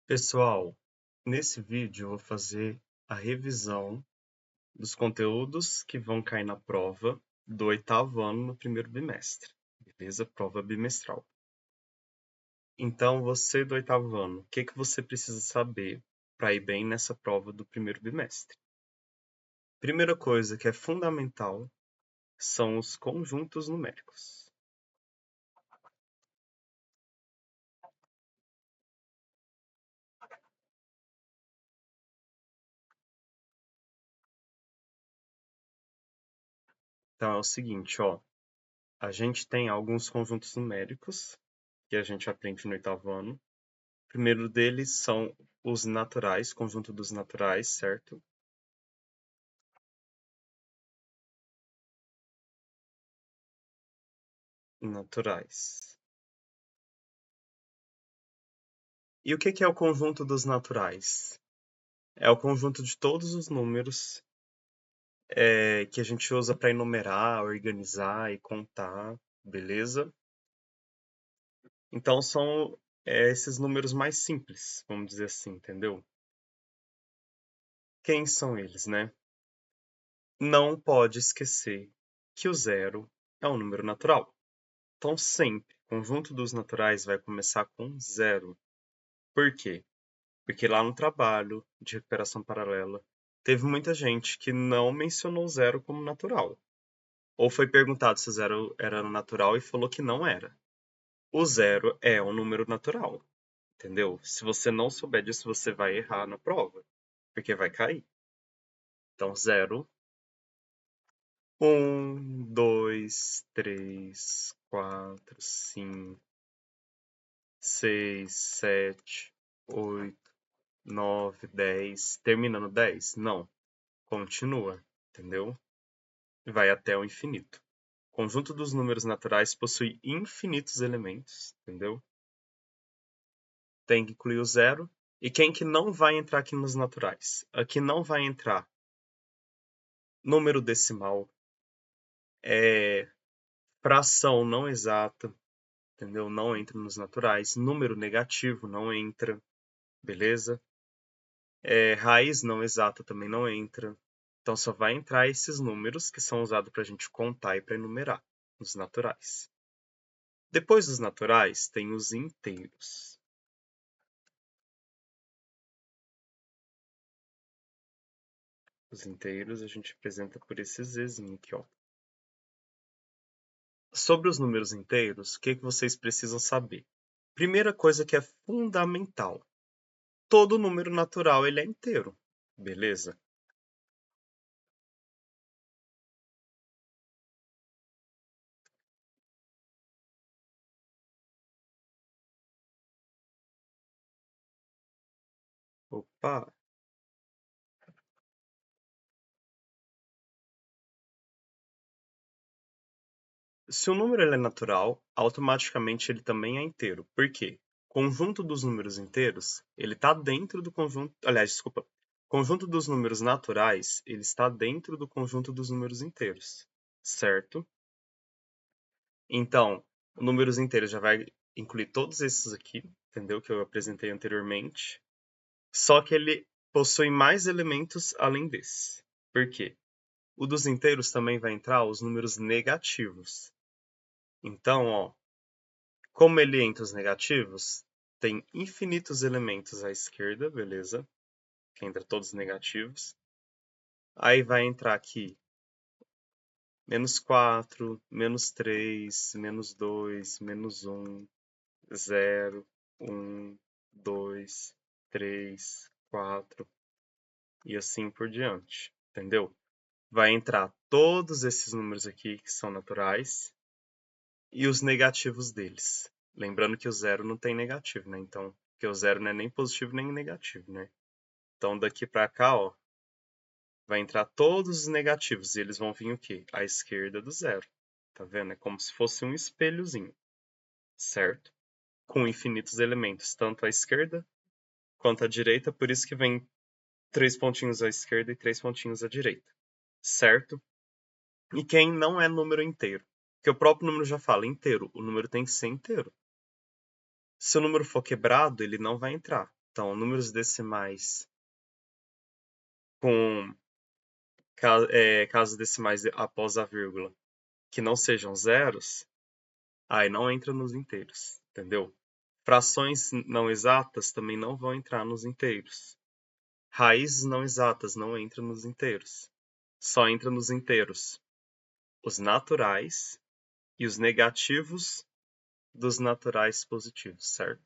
Pessoal, nesse vídeo eu vou fazer a revisão dos conteúdos que vão cair na prova do 8º ano no primeiro bimestre, beleza? Prova bimestral. Então, você do 8º ano, o que você precisa saber para ir bem nessa prova do primeiro bimestre? Primeira coisa que é fundamental são os conjuntos numéricos. Então, é o seguinte, ó. A gente tem alguns conjuntos numéricos que a gente aprende no 8º ano. O primeiro deles são os naturais, conjunto dos naturais, certo? Naturais. E o que é o conjunto dos naturais? É o conjunto de todos os números que a gente usa para enumerar, organizar e contar, beleza? Então são esses números mais simples, vamos dizer assim, entendeu? Quem são eles, né? Não pode esquecer que o zero é um número natural. Então sempre, o conjunto dos naturais vai começar com zero. Por quê? Porque lá no trabalho de recuperação paralela, teve muita gente que não mencionou zero como natural. Ou foi perguntado se o zero era natural e falou que não era. O zero é um número natural, entendeu? Se você não souber disso, você vai errar na prova, porque vai cair. Então, zero, 1, 2, 3, 4, 5, 6, 7, 8, 9, 10. Termina no 10? Não. Continua, entendeu? Vai até o infinito. O conjunto dos números naturais possui infinitos elementos, entendeu? Tem que incluir o zero. E quem que não vai entrar aqui nos naturais? Aqui não vai entrar número decimal, fração não exata, entendeu? Não entra nos naturais. Número negativo não entra, beleza? Raiz não exata também não entra. Então só vai entrar esses números que são usados para a gente contar e para enumerar, os naturais. Depois dos naturais, tem os inteiros. Os inteiros a gente apresenta por esse Zzinho aqui, ó. Sobre os números inteiros, o que vocês precisam saber? Primeira coisa que é fundamental. Todo número natural ele é inteiro, beleza? Opa! Se o número ele é natural, automaticamente ele também é inteiro. Por quê? Conjunto dos números inteiros, ele está dentro do conjunto... Aliás, desculpa. Conjunto dos números naturais, ele está dentro do conjunto dos números inteiros, certo? Então, números inteiros já vai incluir todos esses aqui, entendeu? Que eu apresentei anteriormente. Só que ele possui mais elementos além desse. Por quê? O dos inteiros também vai entrar os números negativos. Então, ó, como ele entra os negativos, tem infinitos elementos à esquerda, beleza? Que entra todos negativos. Aí vai entrar aqui menos 4, menos 3, menos 2, menos 1, 0, 1, 2, 3, 4 e assim por diante, entendeu? Vai entrar todos esses números aqui que são naturais e os negativos deles. Lembrando que o zero não tem negativo, né? Então, que o zero não é nem positivo nem negativo, né? Então, daqui para cá, ó, vai entrar todos os negativos e eles vão vir o quê? À esquerda do zero. Tá vendo? É como se fosse um espelhozinho, certo? Com infinitos elementos, tanto à esquerda quanto à direita, por isso que vem 3 pontinhos à esquerda e 3 pontinhos à direita, certo? E quem não é número inteiro? Porque o próprio número já fala inteiro, o número tem que ser inteiro. Se o número for quebrado, ele não vai entrar. Então, números decimais com casas decimais após a vírgula que não sejam zeros, aí não entra nos inteiros, entendeu? Frações não exatas também não vão entrar nos inteiros. Raízes não exatas não entram nos inteiros. Só entra nos inteiros os naturais e os negativos dos naturais positivos, certo?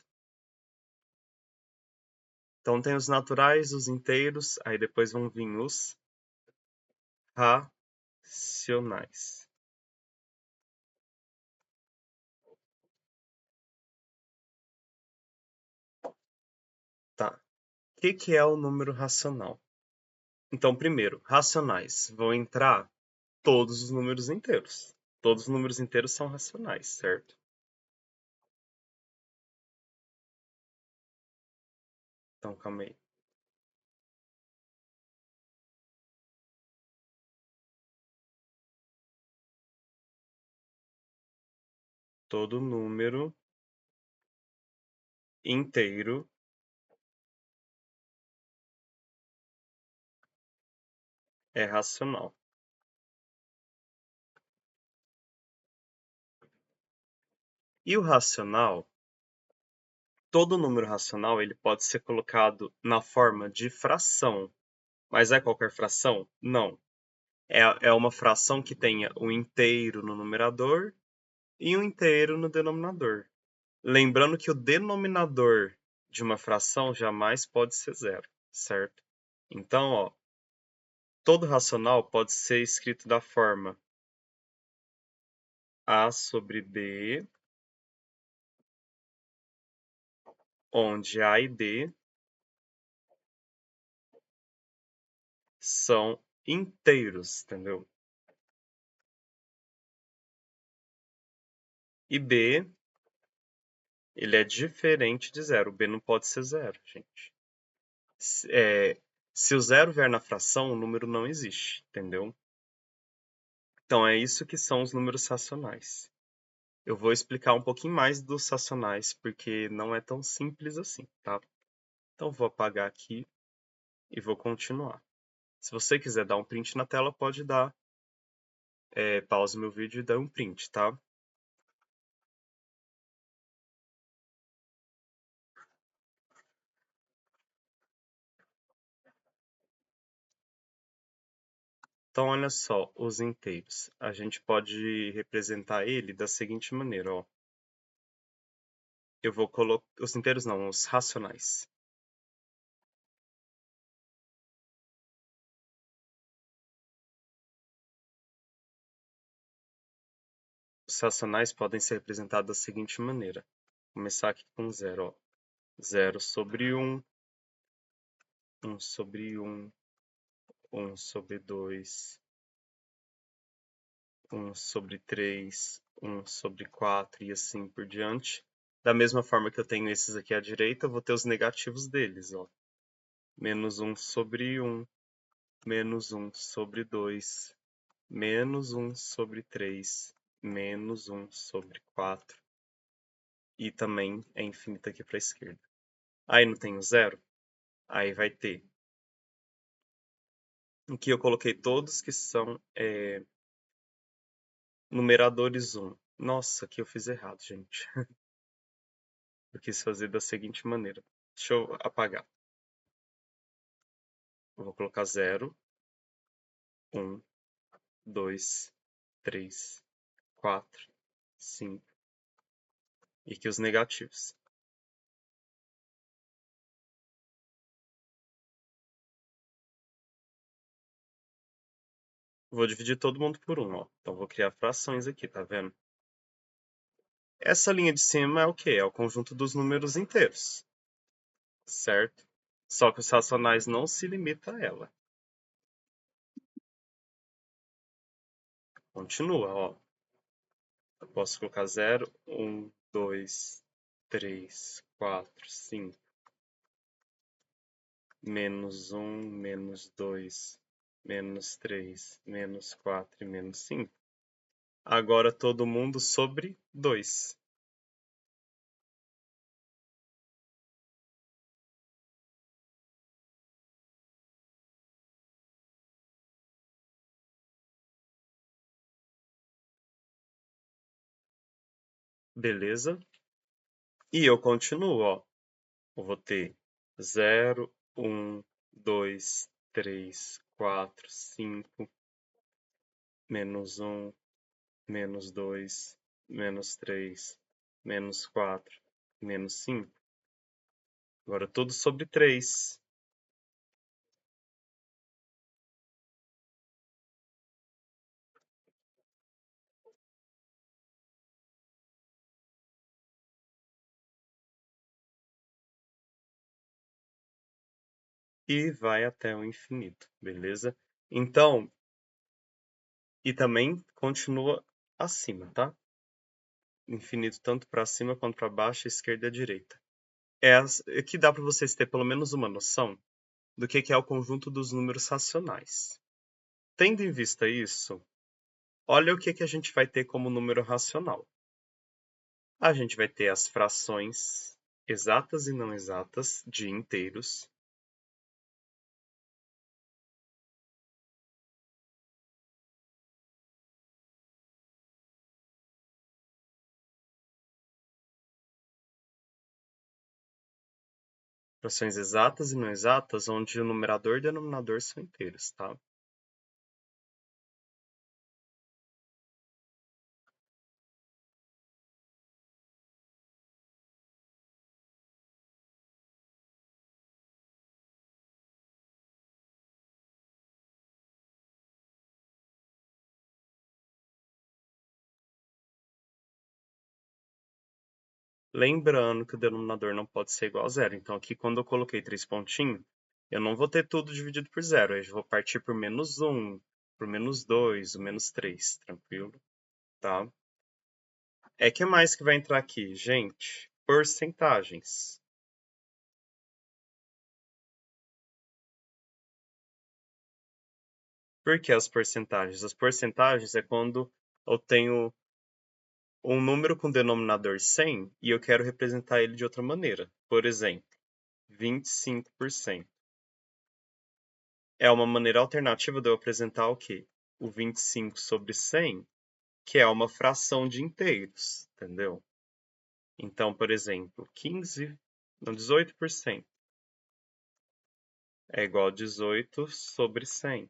Então tem os naturais, os inteiros, aí depois vão vir os racionais. Tá. O que é o número racional? Então, primeiro, racionais vão entrar todos os números inteiros. Todos os números inteiros são racionais, certo? Então, calma aí. Todo número inteiro é racional. E o racional, todo número racional, ele pode ser colocado na forma de fração. Mas é qualquer fração? Não. É uma fração que tenha um inteiro no numerador e um inteiro no denominador. Lembrando que o denominador de uma fração jamais pode ser zero, certo? Então, ó, todo racional pode ser escrito da forma A sobre B, onde A e B são inteiros, entendeu? E B, ele é diferente de zero. O B não pode ser zero, gente. Se o zero vier na fração, o número não existe, entendeu? Então é isso que são os números racionais. Eu vou explicar um pouquinho mais dos racionais, porque não é tão simples assim, tá? Então vou apagar aqui e vou continuar. Se você quiser dar um print na tela, pode dar. Pause meu vídeo e dá um print, tá? Então, olha só, os inteiros. A gente pode representar ele da seguinte maneira, ó. Eu vou colocar... Os inteiros não, os racionais. Os racionais podem ser representados da seguinte maneira. Vou começar aqui com zero, ó. 0 sobre 1, 1 sobre 1, 1 sobre 2, 1 sobre 3, 1 sobre 4 e assim por diante. Da mesma forma que eu tenho esses aqui à direita, eu vou ter os negativos deles, ó. Menos 1 sobre 1, menos 1 sobre 2, menos 1 sobre 3, menos 1 sobre 4. E também é infinito aqui para a esquerda. Aí não tem o zero? Aí vai ter. Aqui eu coloquei todos que são numeradores 1. Nossa, aqui eu fiz errado, gente. Eu quis fazer da seguinte maneira. Deixa eu apagar. Eu vou colocar 0, 1, 2, 3, 4, 5. E aqui os negativos. Vou dividir todo mundo por 1, ó. Então vou criar frações aqui, tá vendo? Essa linha de cima é o quê? É o conjunto dos números inteiros, certo? Só que os racionais não se limitam a ela. Continua, ó. Eu posso colocar 0, 1, 2, 3, 4, 5. Menos 1, menos 2, menos 3, menos 4 e menos 5. Agora todo mundo sobre 2. beleza? E eu continuo, ó. Eu vou ter 0, 1, 2, 3, 4, 5, -1, -2, -3, -4, -5. Agora tudo sobre 3. E vai até o infinito, beleza? Então, e também continua acima, tá? Infinito tanto para cima quanto para baixo, esquerda e direita. Aqui dá para vocês terem pelo menos uma noção do que é o conjunto dos números racionais. Tendo em vista isso, olha o que a gente vai ter como número racional. A gente vai ter as frações exatas e não exatas de inteiros. Frações exatas e não exatas, onde o numerador e o denominador são inteiros, tá? Lembrando que o denominador não pode ser igual a zero. Então, aqui, quando eu coloquei 3 pontinhos, eu não vou ter tudo dividido por zero. Eu vou partir por -1, por -2, o -3, tranquilo? Tá? Que mais que vai entrar aqui, gente? Porcentagens. Por que as porcentagens? As porcentagens é quando eu tenho um número com denominador 100 e eu quero representar ele de outra maneira. Por exemplo, 25%. É uma maneira alternativa de eu apresentar o quê? O 25 sobre 100, que é uma fração de inteiros, entendeu? Então, por exemplo, 15, não, 18% é igual a 18 sobre 100.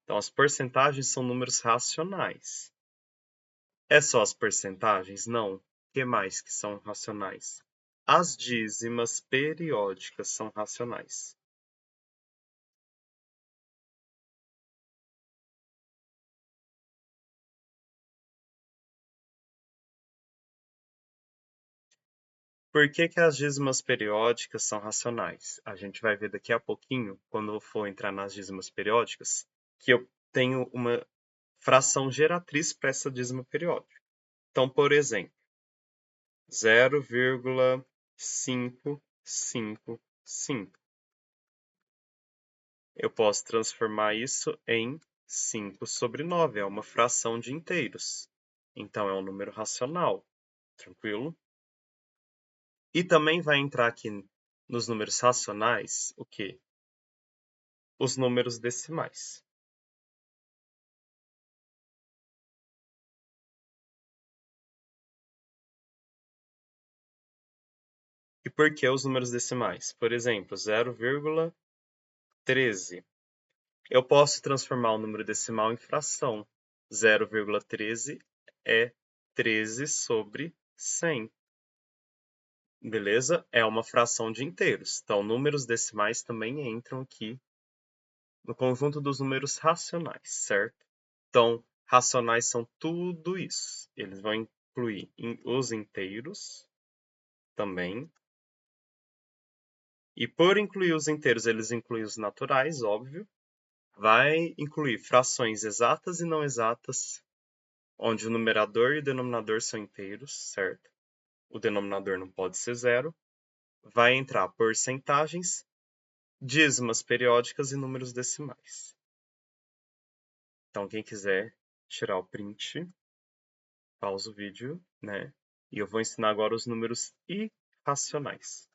Então, as porcentagens são números racionais. É só as porcentagens? Não. O que mais que são racionais? As dízimas periódicas são racionais. Por que as dízimas periódicas são racionais? A gente vai ver daqui a pouquinho, quando eu for entrar nas dízimas periódicas, que eu tenho uma fração geratriz para essa dízima periódica. Então, por exemplo, 0,555. Eu posso transformar isso em 5 sobre 9, é uma fração de inteiros. Então, é um número racional, tranquilo? E também vai entrar aqui nos números racionais o quê? Os números decimais. E por que os números decimais? Por exemplo, 0,13. Eu posso transformar o número decimal em fração. 0,13 é 13 sobre 100. Beleza? É uma fração de inteiros. Então, números decimais também entram aqui no conjunto dos números racionais, certo? Então, racionais são tudo isso. Eles vão incluir os inteiros também. E por incluir os inteiros, eles incluem os naturais, óbvio. Vai incluir frações exatas e não exatas, onde o numerador e o denominador são inteiros, certo? O denominador não pode ser zero. Vai entrar porcentagens, dízimas periódicas e números decimais. Então, quem quiser tirar o print, pausa o vídeo, né? E eu vou ensinar agora os números irracionais.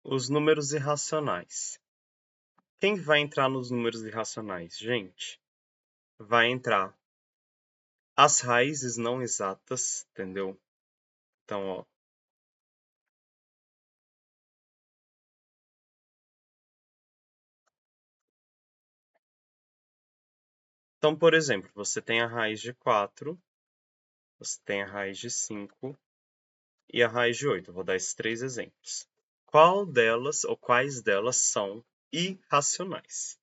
os números irracionais. Quem vai entrar nos números irracionais? Gente, vai entrar as raízes não exatas, entendeu? Então, ó, então, por exemplo, você tem a raiz de 4, você tem a raiz de 5 e a raiz de 8. Eu vou dar esses três exemplos. Qual delas ou quais delas são irracionais?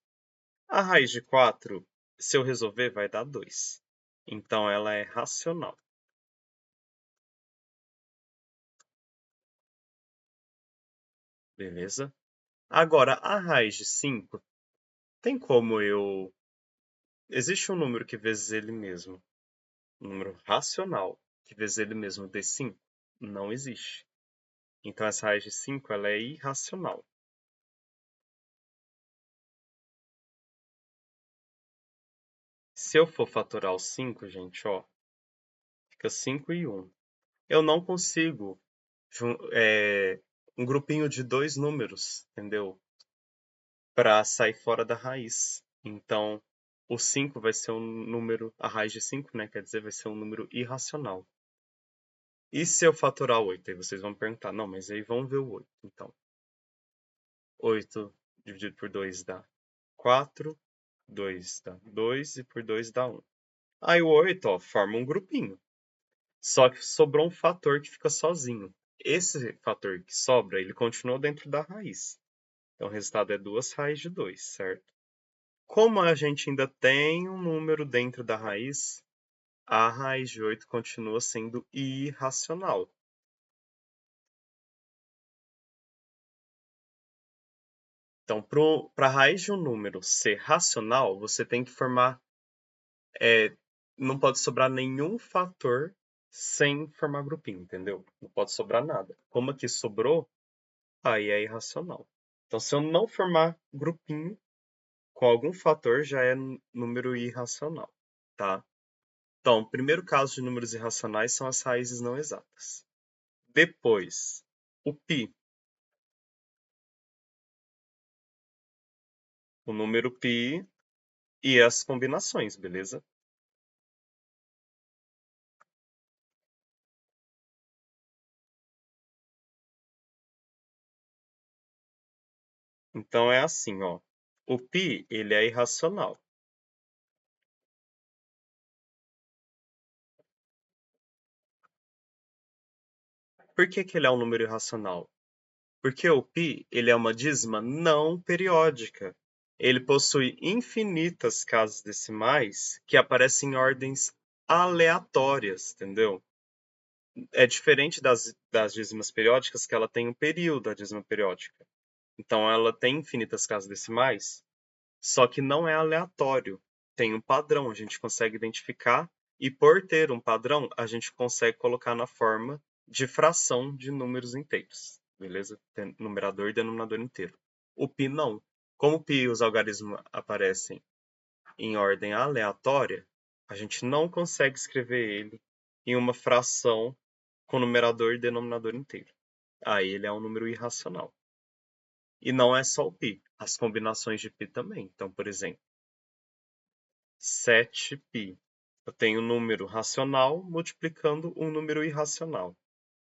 A raiz de 4, se eu resolver, vai dar 2. Então, ela é racional. Beleza? Agora, a raiz de 5, tem como eu... Existe um número que vezes ele mesmo. Um número racional que vezes ele mesmo dê 5? Não existe. Então, essa raiz de 5 ela é irracional. Se eu for fatorar o 5, gente, ó, fica 5 e 1. Eu não consigo um grupinho de dois números, entendeu? Para sair fora da raiz. Então, o 5 vai ser um número, a raiz de 5, né? Quer dizer, vai ser um número irracional. E se eu fatorar 8? Aí vocês vão perguntar, não, mas aí vamos ver o 8. Então, 8 dividido por 2 dá 4, 2 dá 2 e por 2 dá 1. Aí o 8, ó, forma um grupinho. Só que sobrou um fator que fica sozinho. Esse fator que sobra, ele continua dentro da raiz. Então o resultado é 2 raízes de 2, certo? Como a gente ainda tem um número dentro da raiz, a raiz de 8 continua sendo irracional. Então, para a raiz de um número ser racional, você tem que formar. Não pode sobrar nenhum fator sem formar grupinho, entendeu? Não pode sobrar nada. Como aqui sobrou, aí é irracional. Então, se eu não formar grupinho com algum fator, já é número irracional, tá? Então, o primeiro caso de números irracionais são as raízes não exatas. Depois, o π. O número π e as combinações, beleza? Então é assim, ó. O π, ele é irracional. Por que que ele é um número irracional? Porque o π, ele é uma dízima não periódica. Ele possui infinitas casas decimais que aparecem em ordens aleatórias, entendeu? É diferente das dízimas periódicas, que ela tem um período, a dízima periódica. Então, ela tem infinitas casas decimais, só que não é aleatório. Tem um padrão, a gente consegue identificar, e por ter um padrão, a gente consegue colocar na forma de fração de números inteiros, beleza? Tem numerador e denominador inteiro. O π não. Como o π e os algarismos aparecem em ordem aleatória, a gente não consegue escrever ele em uma fração com numerador e denominador inteiro. Aí ele é um número irracional. E não é só o π, as combinações de π também. Então, por exemplo, 7π. Eu tenho um número racional multiplicando um número irracional.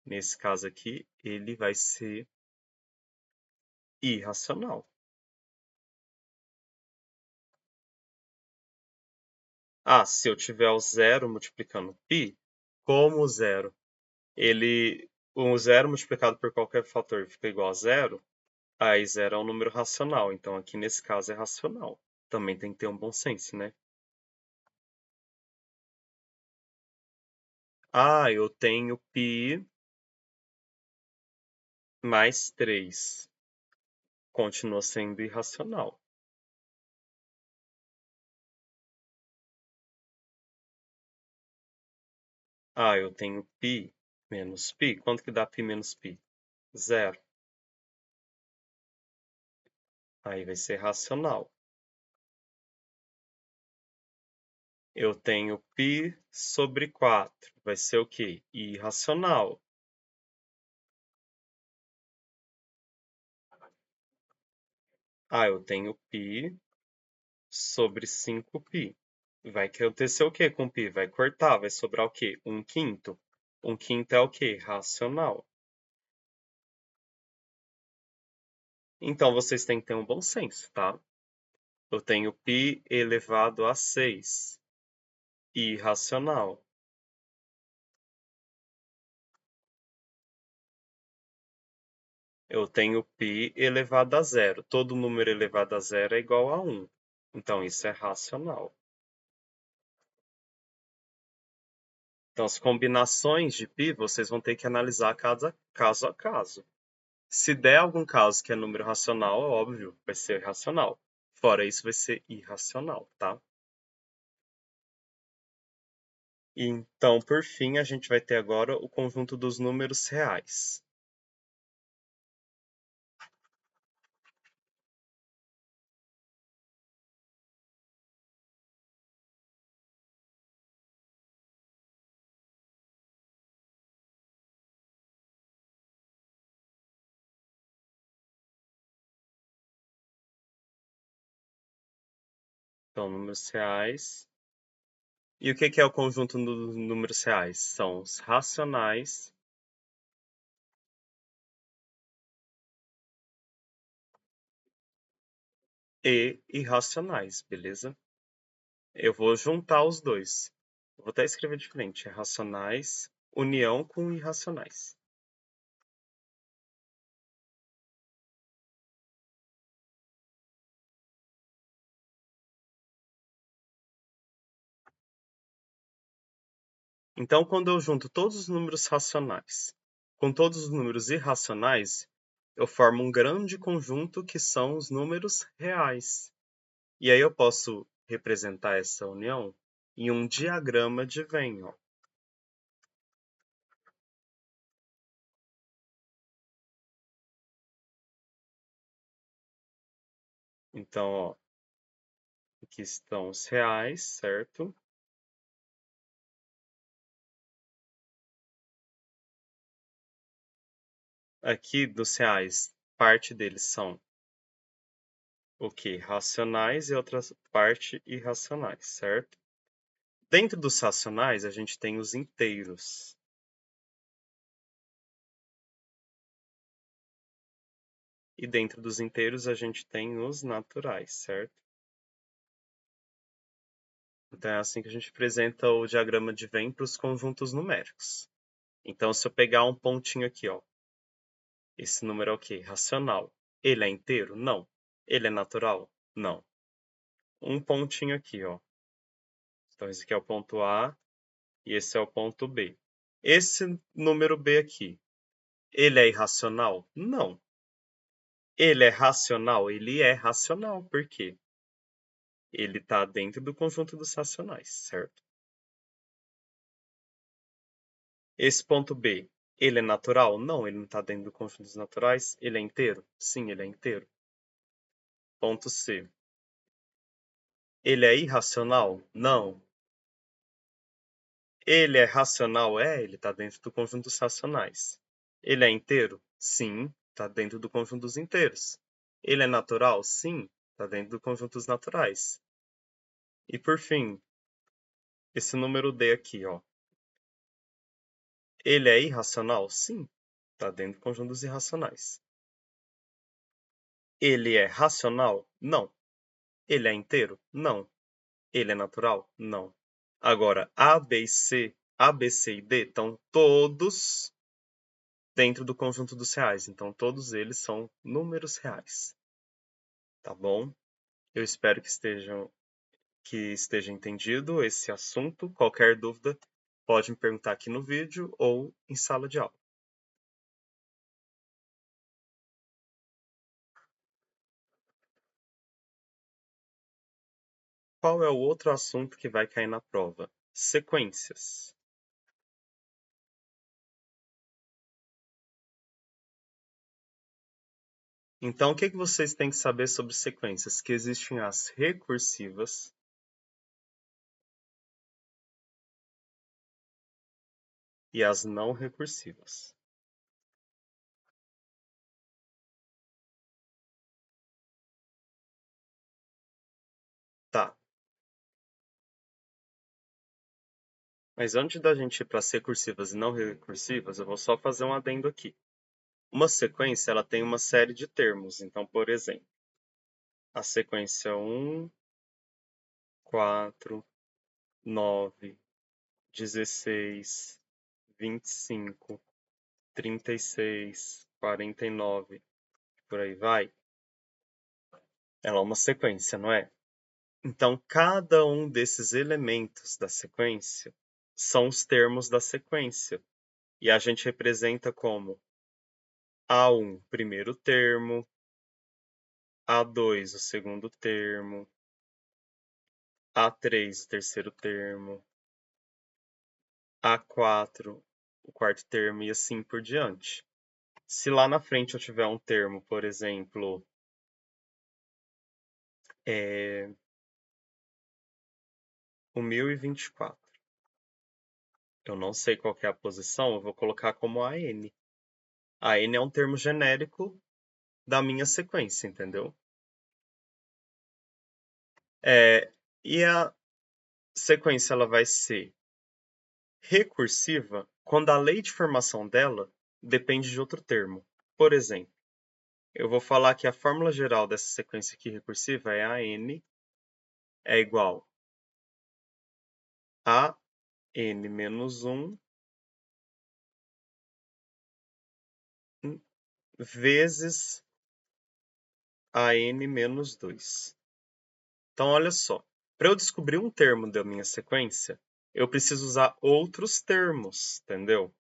Nesse caso aqui, ele vai ser irracional. Ah, se eu tiver o zero multiplicando π, como o zero, o zero multiplicado por qualquer fator fica igual a zero, aí zero é um número racional. Então, aqui nesse caso é racional. Também tem que ter um bom senso, né? Ah, eu tenho π mais 3. Continua sendo irracional. Ah, eu tenho π menos π. Quanto que dá π menos π? Zero. Aí vai ser racional. Eu tenho π sobre 4. Vai ser o quê? Irracional. Eu tenho π sobre 5π. Vai acontecer o que com π? Vai cortar, vai sobrar o quê? 1/5. 1/5 é o quê? Racional. Então, vocês têm que ter um bom senso, tá? Eu tenho π elevado a 6. Irracional. Eu tenho π elevado a 0. Todo número elevado a 0 é igual a 1. Então, isso é racional. Então, as combinações de π, vocês vão ter que analisar cada caso a caso. Se der algum caso que é número racional, é óbvio, vai ser racional. Fora isso, vai ser irracional, tá? Então, por fim, a gente vai ter agora o conjunto dos números reais. Então, números reais. E o que é o conjunto dos números reais? São os racionais e irracionais, beleza? Eu vou juntar os dois. Eu vou até escrever diferente. É racionais, união com irracionais. Então, quando eu junto todos os números racionais com todos os números irracionais, eu formo um grande conjunto que são os números reais. E aí eu posso representar essa união em um diagrama de Venn, ó. Então, ó, aqui estão os reais, certo? Aqui dos reais, parte deles são o que? Racionais e outra parte irracionais, certo? Dentro dos racionais, a gente tem os inteiros. E dentro dos inteiros, a gente tem os naturais, certo? Então, é assim que a gente apresenta o diagrama de Venn para os conjuntos numéricos. Então, se eu pegar um pontinho aqui, ó, esse número é o quê? Racional. Ele é inteiro? Não. Ele é natural? Não. Um pontinho aqui, ó. Então, esse aqui é o ponto A e esse é o ponto B. Esse número B aqui, ele é irracional? Não. Ele é racional? Ele é racional. Por quê? Ele está dentro do conjunto dos racionais, certo? Esse ponto B, ele é natural? Não, ele não está dentro do conjunto dos naturais. Ele é inteiro? Sim, ele é inteiro. Ponto C. Ele é irracional? Não. Ele é racional? É, ele está dentro do conjunto dos racionais. Ele é inteiro? Sim, está dentro do conjunto dos inteiros. Ele é natural? Sim, está dentro do conjunto dos naturais. E por fim, esse número D aqui, ó. Ele é irracional? Sim, está dentro do conjunto dos irracionais. Ele é racional? Não. Ele é inteiro? Não. Ele é natural? Não. Agora, A, B, C e D estão todos dentro do conjunto dos reais. Então, todos eles são números reais. Tá bom? Eu espero que esteja entendido esse assunto. Qualquer dúvida, pode me perguntar aqui no vídeo ou em sala de aula. Qual é o outro assunto que vai cair na prova? Sequências. Então, o que vocês têm que saber sobre sequências? Que existem as recursivas e as não recursivas. Tá. Mas antes da gente ir para as recursivas e não recursivas, eu vou só fazer um adendo aqui. Uma sequência, ela tem uma série de termos. Então, por exemplo, a sequência 1, 4, 9, 16, 25, 36, 49, por aí vai. Ela é uma sequência, não é? Então, cada um desses elementos da sequência são os termos da sequência. E a gente representa como A1, primeiro termo, A2, o segundo termo, A3, o terceiro termo, A4, o quarto termo e assim por diante. Se lá na frente eu tiver um termo, por exemplo, o 1024, eu não sei qual que é a posição, eu vou colocar como AN. AN é um termo genérico da minha sequência, entendeu? E a sequência ela vai ser recursiva quando a lei de formação dela depende de outro termo. Por exemplo, eu vou falar que a fórmula geral dessa sequência aqui recursiva é AN é igual a n menos 1 vezes a n menos 2. Então, olha só. Para eu descobrir um termo da minha sequência, eu preciso usar outros termos, entendeu?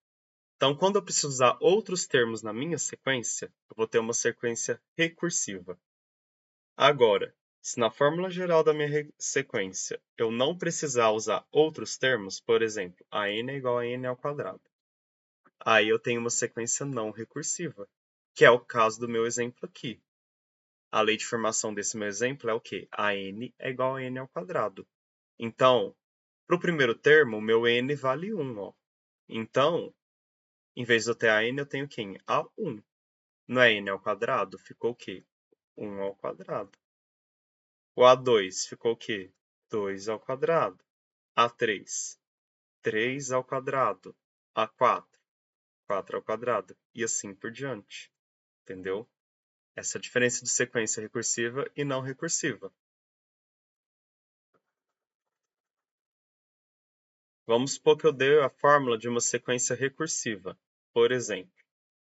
Então, quando eu preciso usar outros termos na minha sequência, eu vou ter uma sequência recursiva. Agora, se na fórmula geral da minha sequência eu não precisar usar outros termos, por exemplo, a n é igual a n ao quadrado, aí eu tenho uma sequência não recursiva, que é o caso do meu exemplo aqui. A lei de formação desse meu exemplo é o quê? A n é igual a n ao quadrado. Então, para o primeiro termo, o meu n vale 1. Ó. Então, em vez de eu ter a n, eu tenho quem? A1. Não é n ao quadrado? Ficou o quê? 1 ao quadrado. O A2 ficou o quê? 2 ao quadrado. A3, 3 ao quadrado. A4, 4 ao quadrado. E assim por diante. Entendeu? Essa é a diferença de sequência recursiva e não recursiva. Vamos supor que eu dei a fórmula de uma sequência recursiva, por exemplo.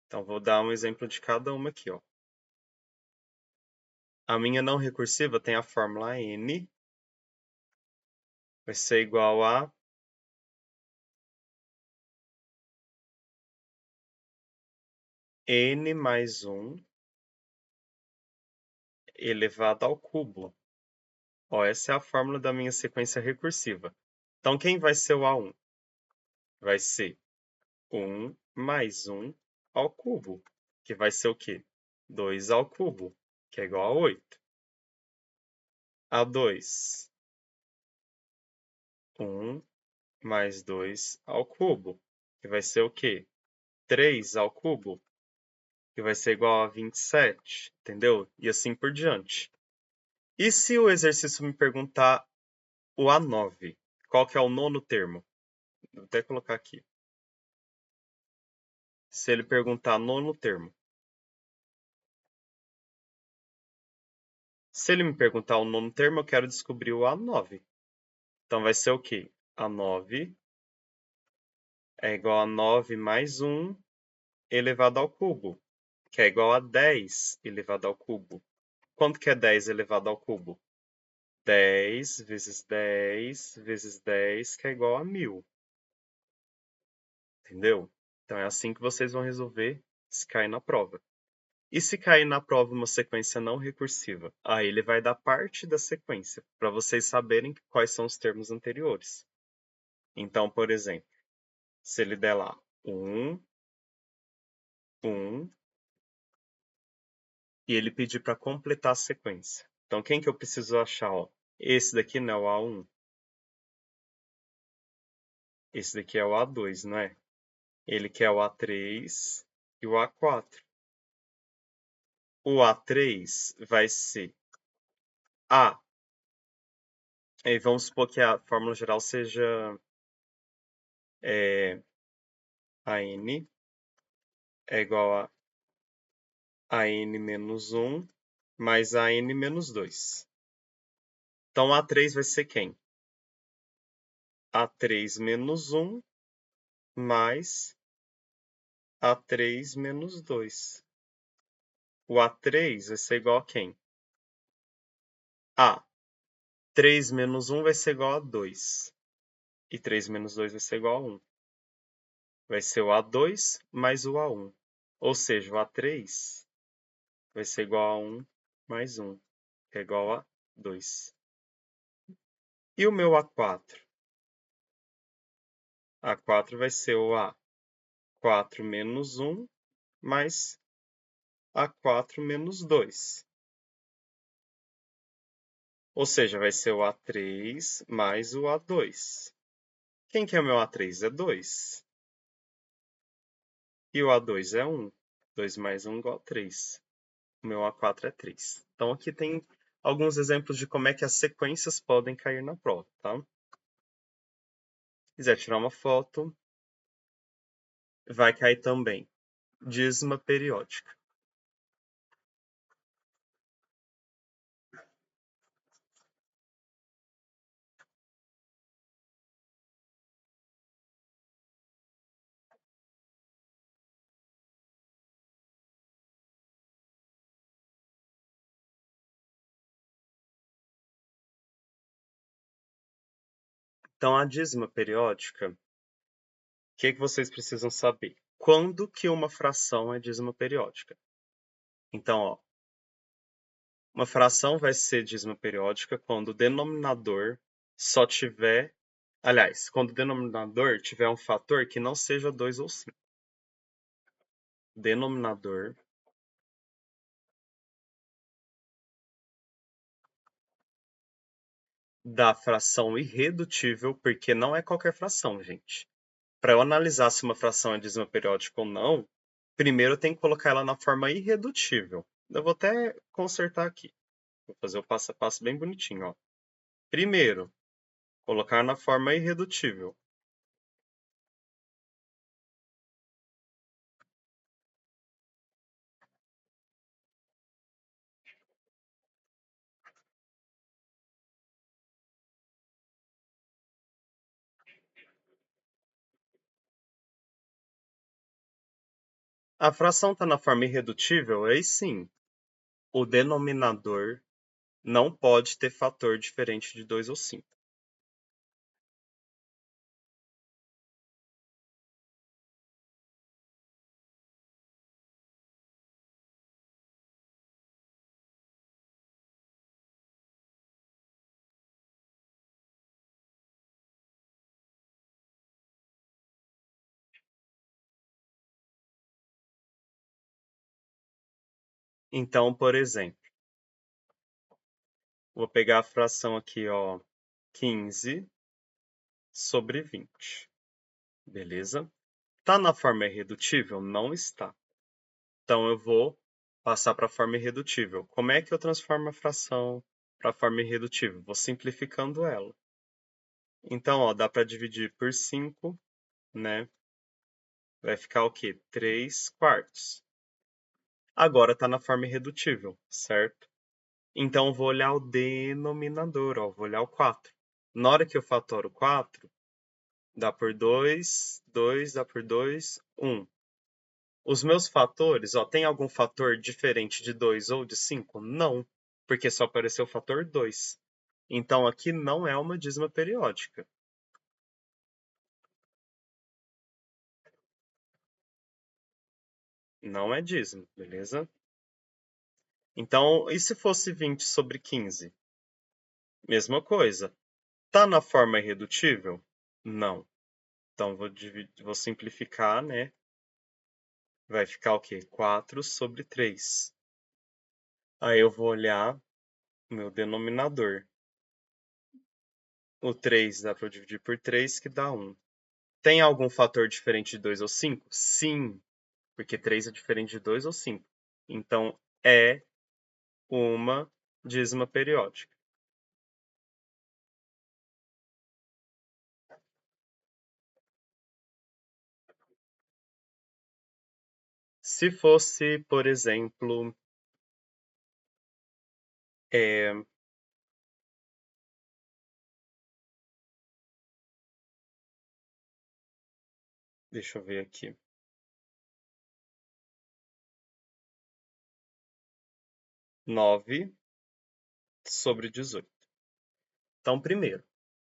Então, vou dar um exemplo de cada uma aqui. Ó. A minha não recursiva tem a fórmula n, vai ser igual a n mais 1 elevado ao cubo. Ó, essa é a fórmula da minha sequência recursiva. Então, quem vai ser o A1? Vai ser 1 mais 1 ao cubo, que vai ser o quê? 2 ao cubo, que é igual a 8. A2, 1 mais 2 ao cubo, que vai ser o quê? 3 ao cubo, que vai ser igual a 27, entendeu? E assim por diante. E se o exercício me perguntar o A9, qual que é o nono termo? Vou até colocar aqui. Se ele perguntar nono termo. Se ele me perguntar o nono termo, eu quero descobrir o A9. Então vai ser o quê? A9 é igual a 9 mais 1 elevado ao cubo, que é igual a 10 elevado ao cubo. Quanto que é 10 elevado ao cubo? 10 vezes 10 vezes 10, que é igual a 1000. Entendeu? Então é assim que vocês vão resolver se cair na prova. E se cair na prova uma sequência não recursiva? Aí ele vai dar parte da sequência, para vocês saberem quais são os termos anteriores. Então, por exemplo, se ele der lá 1, 1, e ele pedir para completar a sequência. Então, quem que eu preciso achar? Ó? Esse daqui não é o A1. Esse daqui é o A2, não é? Ele quer o A3 e o A4. O A3 vai ser A E vamos supor que a fórmula geral seja AN é igual a N menos 1 mais a N menos 2. Então, A3 vai ser quem? A3 menos 1 mais A3 menos 2. O A3 vai ser igual a quem? A. 3 menos 1 vai ser igual a 2. E 3 menos 2 vai ser igual a 1. Vai ser o A2 mais o A1. Ou seja, o A3 vai ser igual a 1 mais 1, que é igual a 2. E o meu A4? A4 vai ser o A4 menos 1 mais A4 menos 2. Ou seja, vai ser o A3 mais o A2. Quem que é o meu A3? É 2. E o A2 é 1. 2 mais 1 igual a 3. O meu A4 é 3. Então aqui tem alguns exemplos de como é que as sequências podem cair na prova, tá? Se quiser tirar uma foto, vai cair também. Dízima periódica. Então, a dízima periódica, o que vocês precisam saber? Quando que uma fração é dízima periódica? Então, ó, uma fração vai ser dízima periódica quando o denominador só tiver... Aliás, quando o denominador tiver um fator que não seja 2 ou 5. Denominador da fração irredutível, porque não é qualquer fração, gente. Para eu analisar se uma fração é dízima periódica ou não, primeiro eu tenho que colocar ela na forma irredutível. Eu vou até consertar aqui. Vou fazer o passo a passo bem bonitinho, ó. Primeiro, colocar na forma irredutível. A fração está na forma irredutível, aí sim, o denominador não pode ter fator diferente de 2 ou 5. Então, por exemplo, vou pegar a fração aqui, ó, 15 sobre 20. Beleza? Está na forma irredutível? Não está. Então, eu vou passar para a forma irredutível. Como é que eu transformo a fração para a forma irredutível? Vou simplificando ela. Então, ó, dá para dividir por 5, né? Vai ficar o quê? 3 quartos. Agora está na forma irredutível, certo? Então, eu vou olhar o denominador, ó, vou olhar o 4. Na hora que eu fatoro 4, dá por 2, 2 dá por 2, 1. Os meus fatores, ó, tem algum fator diferente de 2 ou de 5? Não, porque só apareceu o fator 2. Então, aqui não é uma dízima periódica. Não é dízimo, beleza? Então, e se fosse 20 sobre 15? Mesma coisa. Tá na forma irredutível? Não. Então, vou simplificar, né? Vai ficar o quê? 4 sobre 3. Aí eu vou olhar o meu denominador. O 3 dá para eu dividir por 3, que dá 1. Tem algum fator diferente de 2 ou 5? Sim, porque 3 é diferente de 2 ou 5. Então, é uma dízima periódica. Se fosse, por exemplo, deixa eu ver aqui. 9/18. Então, primeiro,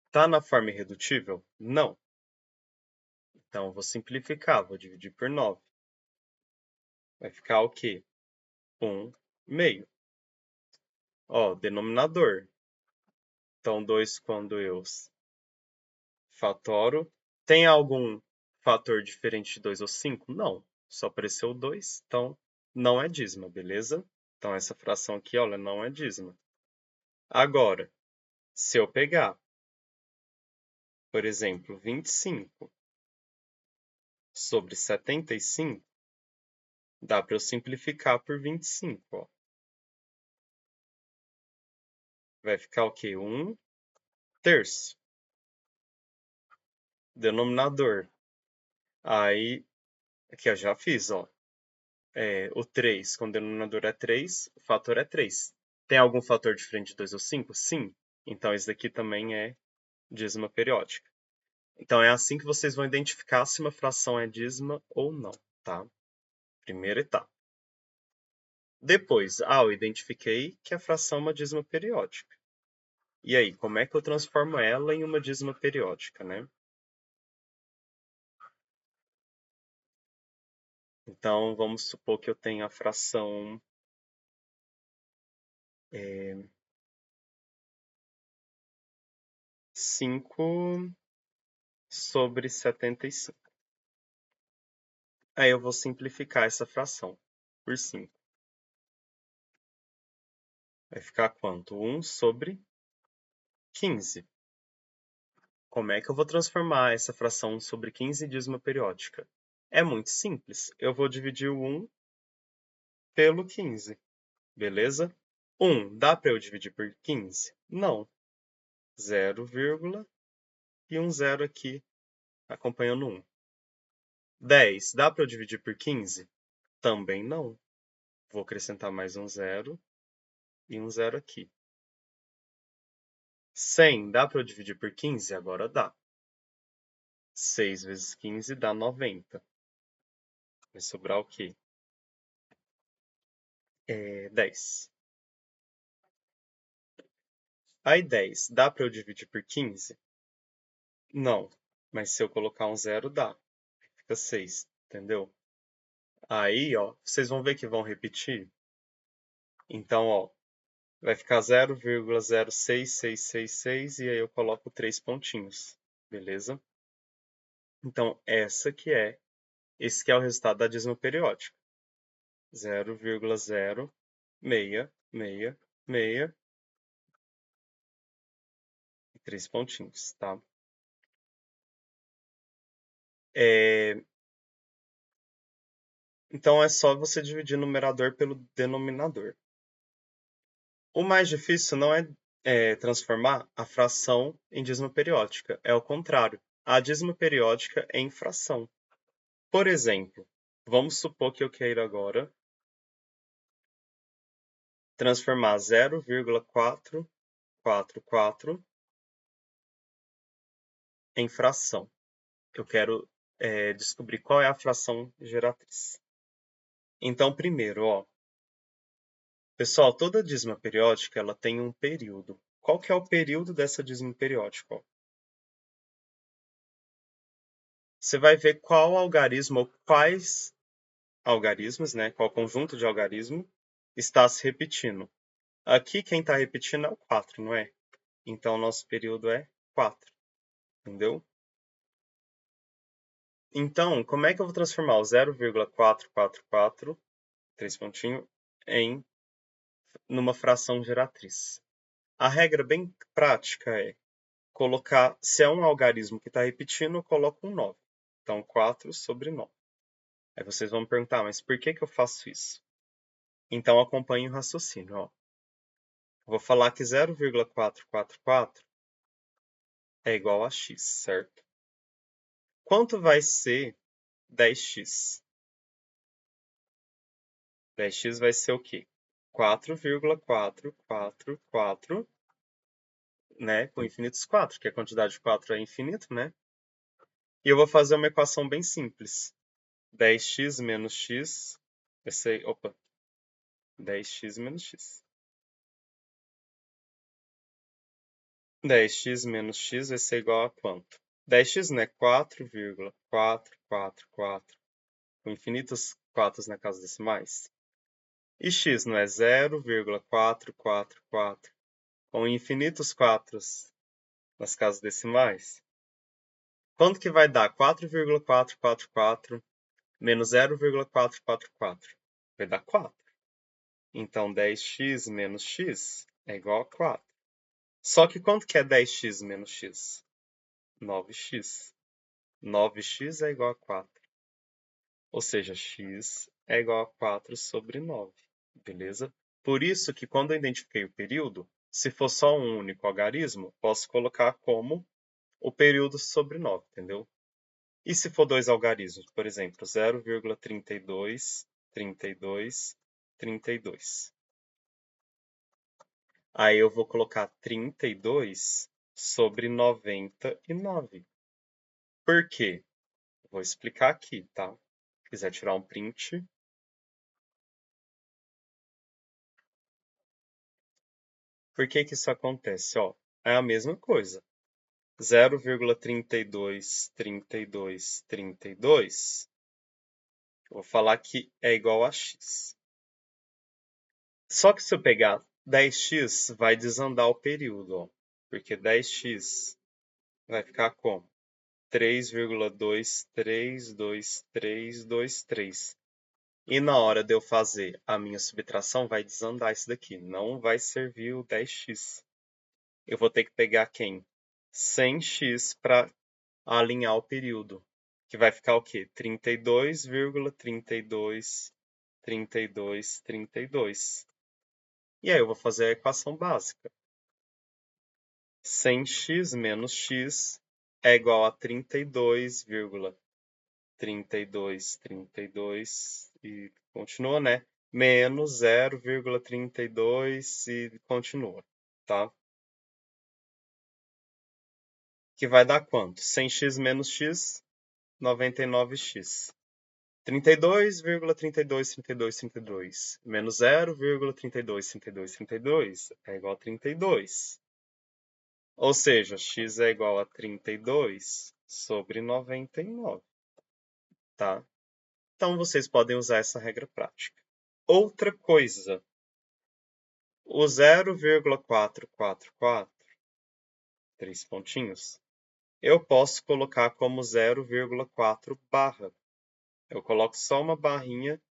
tá na forma irredutível? Não. Então, eu vou simplificar, vou dividir por 9. Vai ficar o quê? 1/2. Ó, denominador. Então, 2 quando eu fatoro. Tem algum fator diferente de 2 ou 5? Não. Só apareceu 2, então não é dízima, beleza? Então, essa fração aqui, olha, não é dízima. Agora, se eu pegar, por exemplo, 25/75, dá para eu simplificar por 25, ó. Vai ficar o quê? 1/3. Denominador. Aí, aqui eu já fiz, ó. O 3, quando o denominador é 3, o fator é 3. Tem algum fator diferente de 2 ou 5? Sim. Então, esse daqui também é dízima periódica. Então, é assim que vocês vão identificar se uma fração é dízima ou não, tá? Primeira etapa. Depois, eu identifiquei que a fração é uma dízima periódica. E aí, como é que eu transformo ela em uma dízima periódica, né? Então, vamos supor que eu tenho a fração 5/75. Aí eu vou simplificar essa fração por 5. Vai ficar quanto? 1/15. Como é que eu vou transformar essa fração 1/15 em dízima periódica? É muito simples. Eu vou dividir o 1 pelo 15, beleza? 1 dá para eu dividir por 15? Não. 0, e um 0 aqui acompanhando 1. 10 dá para eu dividir por 15? Também não. Vou acrescentar mais um 0 e um 0 aqui. 100 dá para eu dividir por 15? Agora dá. 6 vezes 15 dá 90. Vai sobrar o quê? 10. Aí 10 dá para eu dividir por 15? Não. Mas se eu colocar um 0 dá. Fica 6, entendeu? Aí, ó, vocês vão ver que vão repetir. Então, ó, vai ficar 0,06666 e aí eu coloco 3 pontinhos, beleza? Então, esse que é o resultado da dízima periódica. 0,0666 e 3 pontinhos, tá? Então, é só você dividir o numerador pelo denominador. O mais difícil não é transformar a fração em dízima periódica, é o contrário. A dízima periódica é em fração. Por exemplo, vamos supor que eu queira agora transformar 0,444 em fração. Eu quero descobrir qual é a fração geratriz. Então, primeiro, ó, pessoal, toda dízima periódica ela tem um período. Qual que é o período dessa dízima periódica? Ó? Você vai ver qual algarismo ou quais algarismos, né? Qual conjunto de algarismo está se repetindo. Aqui quem está repetindo é o 4, não é? Então, o nosso período é 4, entendeu? Então, como é que eu vou transformar o 0,444, 3 pontinhos, numa fração geratriz? A regra bem prática é colocar, se é um algarismo que está repetindo, eu coloco um 9. Então, 4/9. Aí vocês vão me perguntar, mas por que eu faço isso? Então, acompanhe o raciocínio. Ó. Vou falar que 0,444 é igual a x, certo? Quanto vai ser 10x? 10x vai ser o quê? 4,444, né? Com infinitos 4, que a quantidade de 4 é infinito, né? E eu vou fazer uma equação bem simples. 10x menos x vai ser... Opa! 10x menos x. 10x menos x vai ser igual a quanto? 10x não é 4,444, com infinitos 4 na casa decimais. E x não é 0,444, com infinitos 4 nas casas decimais. Quanto que vai dar 4,444 menos 0,444? Vai dar 4. Então, 10x menos x é igual a 4. Só que quanto que é 10x menos x? 9x. 9x é igual a 4. Ou seja, x é igual a 4 sobre 9. Beleza? Por isso que quando eu identifiquei o período, se for só um único algarismo, posso colocar como o período sobre 9, entendeu? E se for dois algarismos, por exemplo, 0,32, 32, 32. Aí eu vou colocar 32 sobre 99. Por quê? Vou explicar aqui, tá? Se quiser tirar um print. Por que que isso acontece? Ó, é a mesma coisa. 0,32, 32, 32. Vou falar que é igual a x. Só que se eu pegar 10x, vai desandar o período, ó. Porque 10x vai ficar como? 3,23223. E na hora de eu fazer a minha subtração, vai desandar isso daqui. Não vai servir o 10x. Eu vou ter que pegar quem? 100x para alinhar o período. Que vai ficar o quê? 32,32, 32, 32. E aí eu vou fazer a equação básica. 100x menos x é igual a 32,32, 32 e continua, né? Menos 0,32 e continua, tá? Que vai dar quanto? 100x menos x, 99x. 32,32, 32, 32 menos 0,32, 32, 32 é igual a 32. Ou seja, x é igual a 32 sobre 99, tá? Então, vocês podem usar essa regra prática. Outra coisa, o 0,444, 3 pontinhos, eu posso colocar como 0,4 barra. Eu coloco só uma barrinha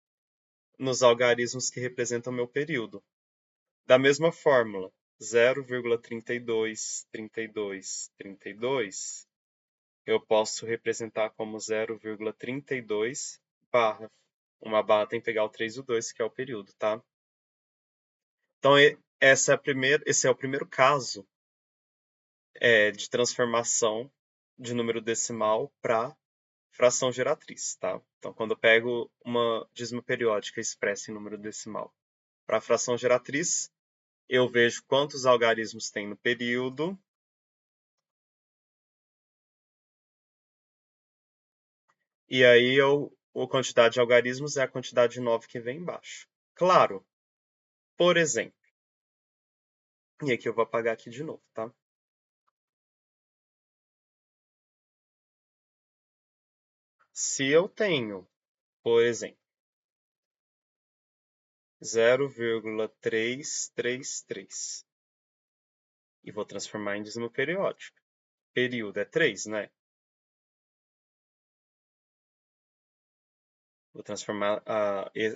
nos algarismos que representam meu período. Da mesma fórmula, 0,32, 32, 32, eu posso representar como 0,32 barra. Uma barra tem que pegar o 3 e o 2, que é o período, tá? Então, esse é o primeiro caso de transformação de número decimal para fração geratriz, tá? Então, quando eu pego uma dízima periódica expressa em número decimal para fração geratriz, eu vejo quantos algarismos tem no período. E aí a quantidade de algarismos é a quantidade de 9 que vem embaixo. Claro, por exemplo, e aqui eu vou apagar aqui de novo, tá? Se eu tenho, por exemplo, 0,333 e vou transformar em dízimo periódico. Período é 3, né? Vou transformar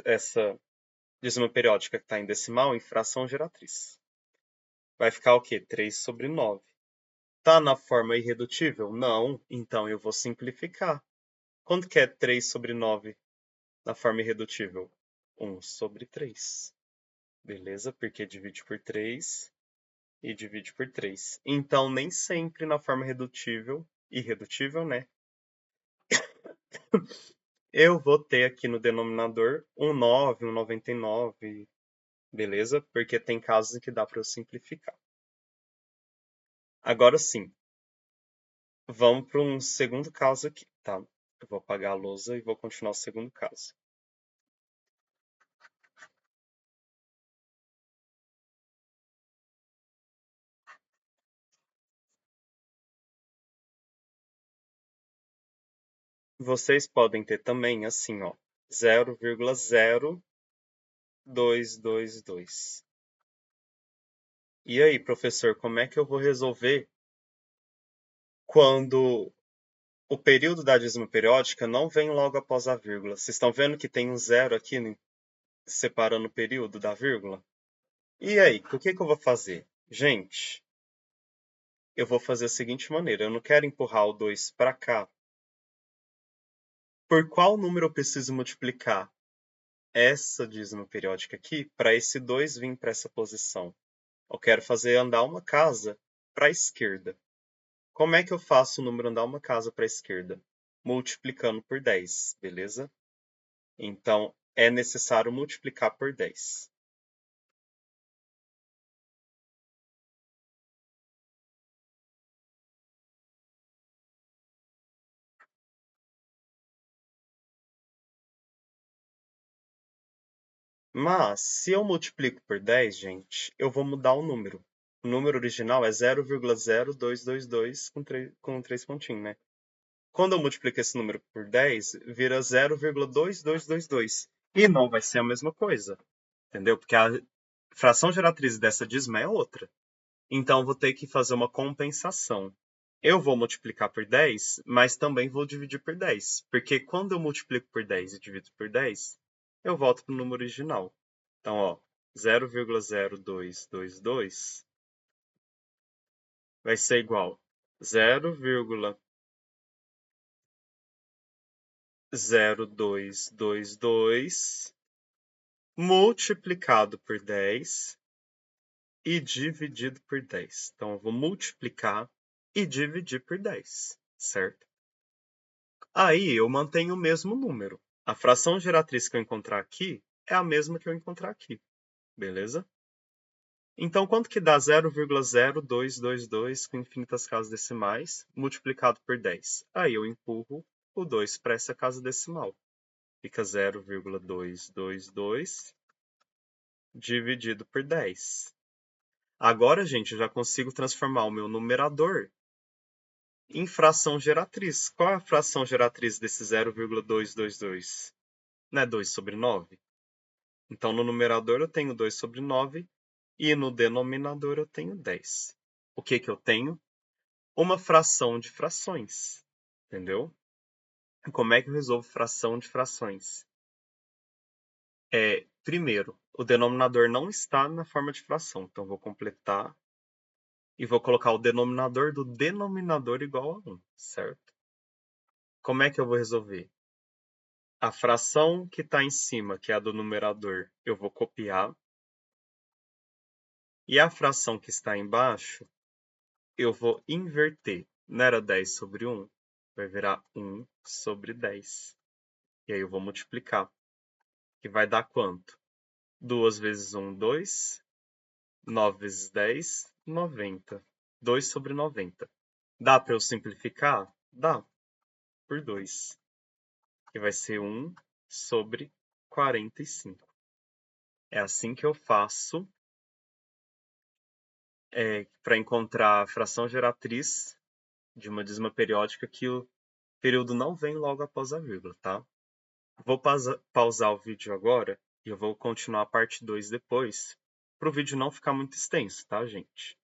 essa dízima periódica que está em decimal em fração geratriz. Vai ficar o quê? 3 sobre 9. Tá na forma irredutível? Não. Então eu vou simplificar. Quanto que é 3 sobre 9 na forma irredutível? 1 sobre 3. Beleza? Porque divide por 3 e divide por 3. Então, nem sempre na forma irredutível, né? Eu vou ter aqui no denominador um 9, um 99, beleza? Porque tem casos em que dá para eu simplificar. Agora sim, vamos para um segundo caso aqui, tá? Eu vou apagar a lousa e vou continuar o segundo caso. Vocês podem ter também assim, ó, 0,0222. E aí, professor, como é que eu vou resolver quando o período da dízima periódica não vem logo após a vírgula? Vocês estão vendo que tem um zero aqui separando o período da vírgula? E aí, o que eu vou fazer? Gente, eu vou fazer da seguinte maneira. Eu não quero empurrar o 2 para cá. Por qual número eu preciso multiplicar essa dízima periódica aqui para esse 2 vir para essa posição? Eu quero fazer andar uma casa para a esquerda. Como é que eu faço o número andar uma casa para a esquerda? Multiplicando por 10, beleza? Então, é necessário multiplicar por 10. Mas, se eu multiplico por 10, gente, eu vou mudar o número. O número original é 0,0222 com 3 pontinhos, né? Quando eu multiplico esse número por 10, vira 0,2222. E não vai ser a mesma coisa, entendeu? Porque a fração geratriz dessa dízima é outra. Então, vou ter que fazer uma compensação. Eu vou multiplicar por 10, mas também vou dividir por 10. Porque quando eu multiplico por 10 e divido por 10, eu volto para o número original. Então, ó, 0,0222 vai ser igual a 0,0222 multiplicado por 10 e dividido por 10. Então, eu vou multiplicar e dividir por 10, certo? Aí eu mantenho o mesmo número. A fração geratriz que eu encontrar aqui é a mesma que eu encontrar aqui, beleza? Então, quanto que dá 0,0222 com infinitas casas decimais multiplicado por 10? Aí eu empurro o 2 para essa casa decimal. Fica 0,222 dividido por 10. Agora, gente, eu já consigo transformar o meu numerador em fração geratriz. Qual é a fração geratriz desse 0,222? Não é 2 sobre 9? Então, no numerador eu tenho 2 sobre 9 e no denominador eu tenho 10. O que eu tenho? Uma fração de frações, entendeu? Como é que eu resolvo fração de frações? Primeiro, o denominador não está na forma de fração, então vou completar e vou colocar o denominador do denominador igual a 1, certo? Como é que eu vou resolver? A fração que está em cima, que é a do numerador, eu vou copiar. E a fração que está embaixo, eu vou inverter. Não era 10 sobre 1? Vai virar 1 sobre 10. E aí eu vou multiplicar. Que vai dar quanto? 2 vezes 1, 2. 9 vezes 10, 90. 2 sobre 90. Dá para eu simplificar? Dá. Por 2. Que vai ser 1 sobre 45. É assim que eu faço para encontrar a fração geratriz de uma dízima periódica que o período não vem logo após a vírgula, tá? Vou pausar o vídeo agora e eu vou continuar a parte 2 depois, para o vídeo não ficar muito extenso, tá, gente?